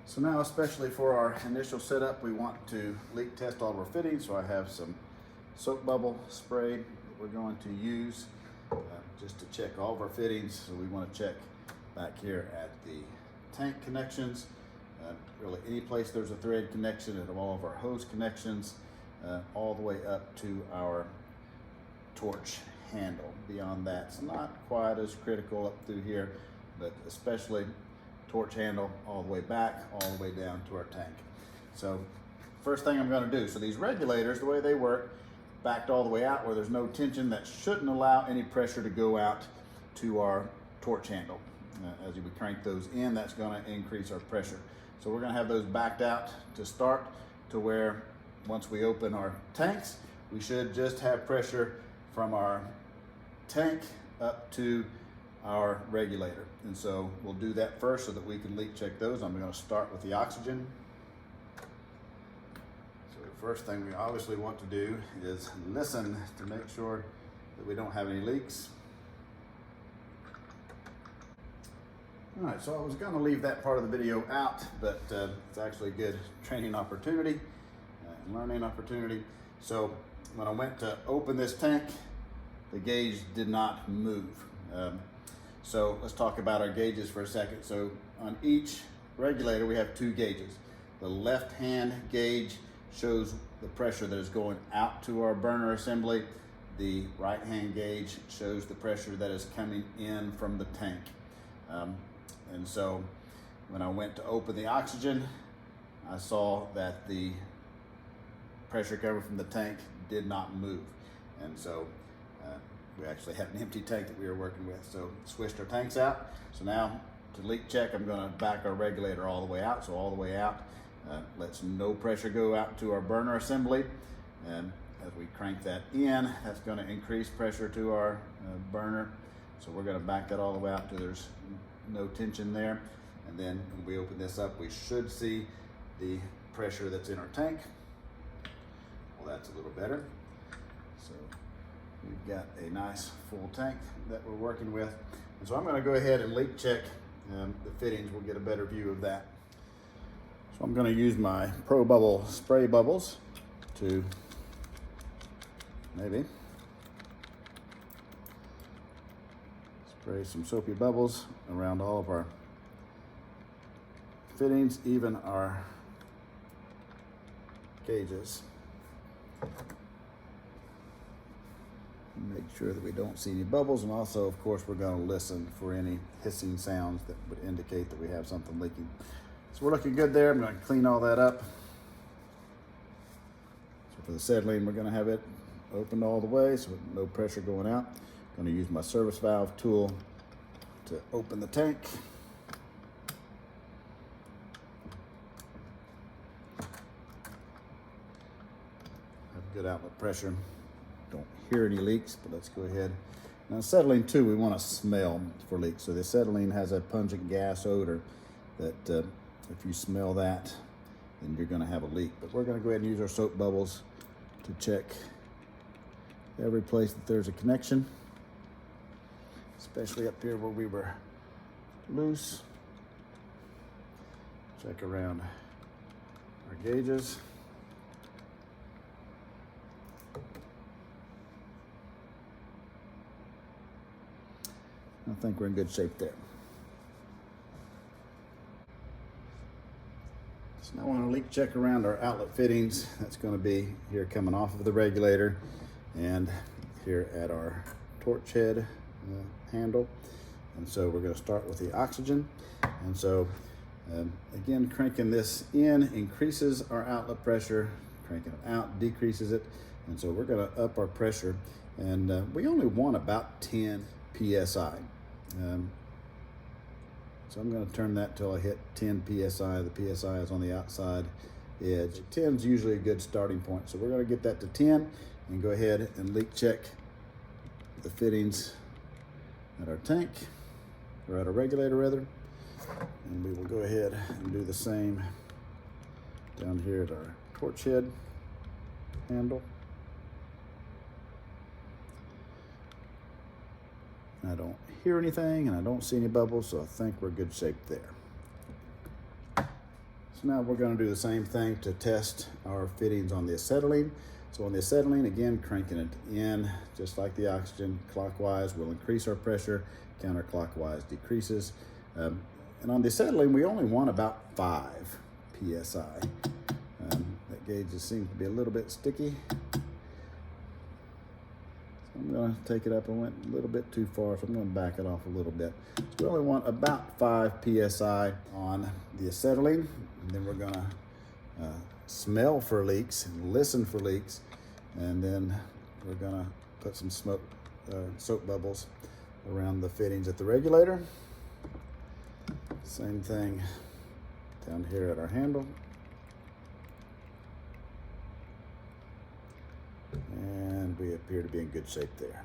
So now, especially for our initial setup, we want to leak test all of our fittings. So I have some soap bubble spray that we're going to use just to check all of our fittings. So we want to check back here at the tank connections, really any place there's a thread connection, and all of our hose connections, all the way up to our torch handle. Beyond that, it's not quite as critical up through here, but especially torch handle all the way back, all the way down to our tank. So first thing I'm going to do, so these regulators, the way they work, backed all the way out where there's no tension, that shouldn't allow any pressure to go out to our torch handle. As we crank those in, that's going to increase our pressure. So we're going to have those backed out to start, to where once we open our tanks, we should just have pressure from our tank up to our regulator. And so we'll do that first so that we can leak check those. I'm going to start with the oxygen. So the first thing we obviously want to do is listen to make sure that we don't have any leaks. All right, so I was going to leave that part of the video out, but it's actually a good training opportunity, learning opportunity. So when I went to open this tank, the gauge did not move. So let's talk about our gauges for a second. So on each regulator, we have two gauges. The left-hand gauge shows the pressure that is going out to our burner assembly. The right-hand gauge shows the pressure that is coming in from the tank. And so when I went to open the oxygen, I saw that the pressure coming from the tank did not move. And so we actually had an empty tank that we were working with. So switched our tanks out. So now to leak check, I'm going to back our regulator all the way out. So all the way out, lets no pressure go out to our burner assembly. And as we crank that in, that's going to increase pressure to our burner. So we're going to back that all the way out till there's no tension there. And then when we open this up, we should see the pressure that's in our tank. Well, that's a little better. So we've got a nice full tank that we're working with. And so I'm going to go ahead and leak check the fittings. We'll get a better view of that. So I'm going to use my Pro Bubble spray bubbles to maybe spray some soapy bubbles around all of our fittings, even our gauges. Make sure that we don't see any bubbles, and also, of course, we're going to listen for any hissing sounds that would indicate that we have something leaking. So we're looking good there. I'm going to clean all that up. So for the settling, we're going to have it opened all the way, so no pressure going out. I'm going to use my service valve tool to open the tank. Have good outlet pressure. Don't hear any leaks, but let's go ahead. Now acetylene too, we want to smell for leaks. So the acetylene has a pungent gas odor that if you smell that, then you're going to have a leak. But we're going to go ahead and use our soap bubbles to check every place that there's a connection, especially up here where we were loose. Check around our gauges. I think we're in good shape there. So now I want to leak check around our outlet fittings. That's going to be here coming off of the regulator and here at our torch head handle. And so we're going to start with the oxygen. And so again, cranking this in increases our outlet pressure, cranking it out decreases it. And so we're going to up our pressure, and we only want about 10 PSI. So I'm going to turn that till I hit 10 PSI. The PSI is on the outside edge. 10 is usually a good starting point. So we're going to get that to 10 and go ahead and leak check the fittings at our tank, or at our regulator rather. And we will go ahead and do the same down here at our torch head handle. I don't hear anything and I don't see any bubbles, so I think we're in good shape there. So now we're going to do the same thing to test our fittings on the acetylene. So on the acetylene, again, cranking it in just like the oxygen. Clockwise will increase our pressure, counterclockwise decreases. And on the acetylene, we only want about 5 psi. That gauge just seems to be a little bit sticky. So I'm going to take it up. I went a little bit too far, so I'm going to back it off a little bit. So we only want about 5 psi on the acetylene. And then we're going to smell for leaks and listen for leaks. And then we're going to put some soap bubbles around the fittings at the regulator. Same thing down here at our handle. And we appear to be in good shape there.